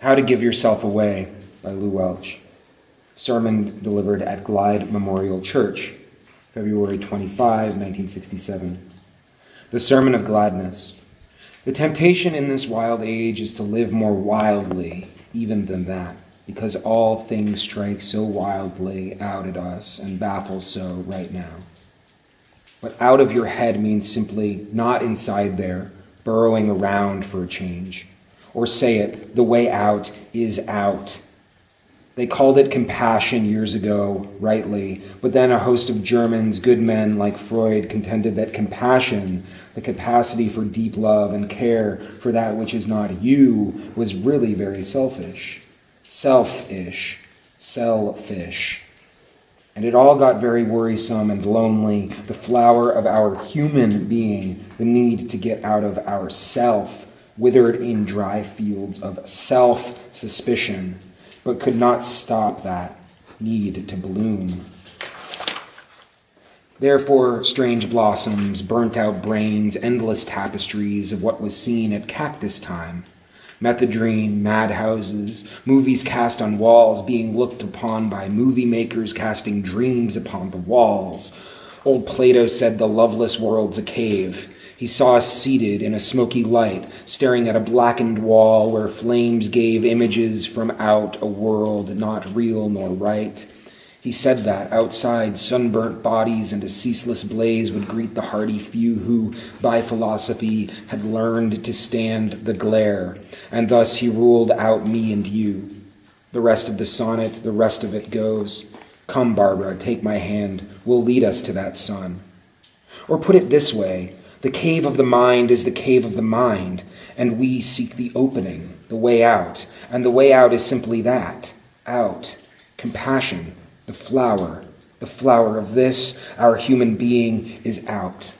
How to Give Yourself Away by Lew Welch. Sermon delivered at Glide Memorial Church, February 25, 1967. The Sermon of Gladness. The temptation in this wild age is to live more wildly even than that, because all things strike so wildly out at us and baffle so right now. But out of your head means simply not inside there, burrowing around for a change. Or say it, the way out is out. They called it compassion years ago, rightly, but then a host of Germans, good men like Freud, contended that compassion, the capacity for deep love and care for that which is not you, was really very selfish. Selfish. And it all got very worrisome and lonely. The flower of our human being, the need to get out of ourself, withered in dry fields of self-suspicion, but could not stop that need to bloom. Therefore, strange blossoms, burnt-out brains, endless tapestries of what was seen at cactus time, methadone, madhouses, movies cast on walls being looked upon by movie makers casting dreams upon the walls. Old Plato said the loveless world's a cave. He saw us seated in a smoky light, staring at a blackened wall where flames gave images from out a world not real nor right. He said that outside, sunburnt bodies and a ceaseless blaze would greet the hardy few who, by philosophy, had learned to stand the glare, and thus he ruled out me and you. The rest of the sonnet, the rest of it goes, "Come, Barbara, take my hand, we'll lead us to that sun." Or put it this way, the cave of the mind is the cave of the mind, and we seek the opening, the way out, and the way out is simply that, out, compassion, the flower of this, our human being, is out,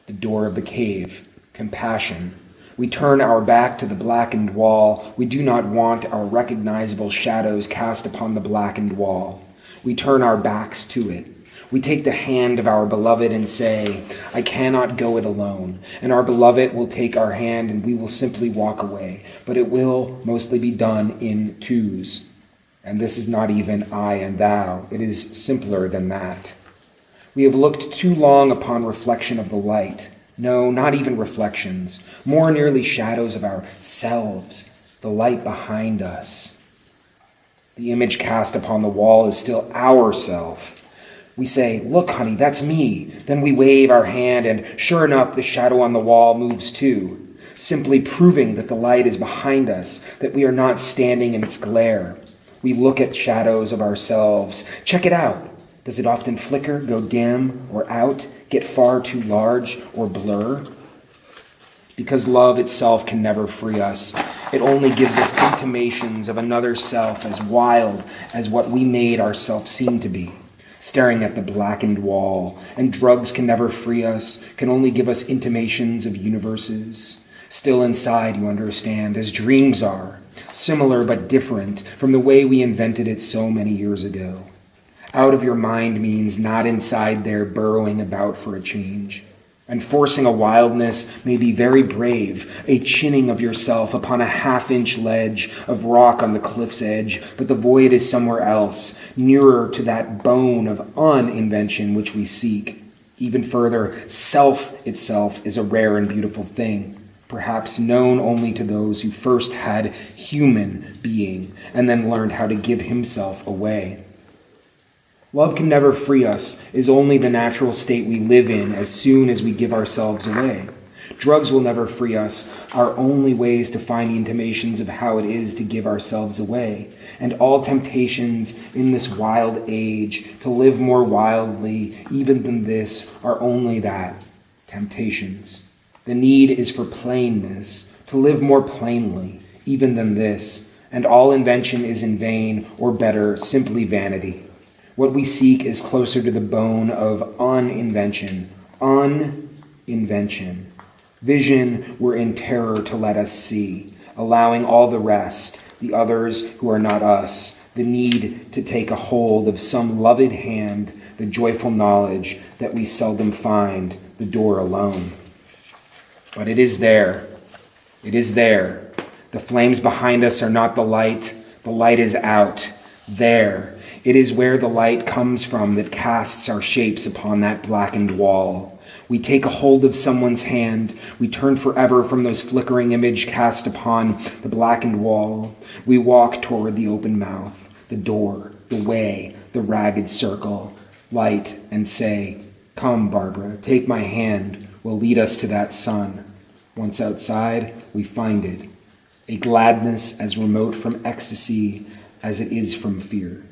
the door of the cave, compassion. We turn our back to the blackened wall. We do not want our recognizable shadows cast upon the blackened wall. We turn our backs to it. We take the hand of our beloved and say, "I cannot go it alone." And our beloved will take our hand and we will simply walk away. But it will mostly be done in twos. And this is not even I and thou. It is simpler than that. We have looked too long upon reflection of the light. No, not even reflections. More nearly shadows of ourselves, the light behind us. The image cast upon the wall is still ourself. We say, "Look, honey, that's me." Then we wave our hand, and sure enough, the shadow on the wall moves too, simply proving that the light is behind us, that we are not standing in its glare. We look at shadows of ourselves. Check it out. Does it often flicker, go dim, or out, get far too large, or blur? Because love itself can never free us. It only gives us intimations of another self as wild as what we made ourselves seem to be. Staring at the blackened wall, and drugs can never free us, can only give us intimations of universes. Still inside, you understand, as dreams are, similar but different from the way we invented it so many years ago. Out of your mind means not inside there burrowing about for a change. And forcing a wildness may be very brave, a chinning of yourself upon a half-inch ledge of rock on the cliff's edge, but the void is somewhere else, nearer to that bone of uninvention which we seek. Even further, self itself is a rare and beautiful thing, perhaps known only to those who first had human being and then learned how to give himself away. Love can never free us, is only the natural state we live in as soon as we give ourselves away. Drugs will never free us, our only ways to find the intimations of how it is to give ourselves away. And all temptations in this wild age to live more wildly even than this are only that, temptations. The need is for plainness, to live more plainly even than this, and all invention is in vain, or better, simply vanity. What we seek is closer to the bone of uninvention. Uninvention. Vision we're in terror to let us see, allowing all the rest, the others who are not us, the need to take a hold of some loved hand, the joyful knowledge that we seldom find the door alone. But it is there, It is there. The flames behind us are not the light is out. There. It is where the light comes from that casts our shapes upon that blackened wall. We take a hold of someone's hand. We turn forever from those flickering images cast upon the blackened wall. We walk toward the open mouth, the door, the way, the ragged circle, light, and say, "Come, Barbara, take my hand. Will lead us to that sun." Once outside, we find it, a gladness as remote from ecstasy as it is from fear.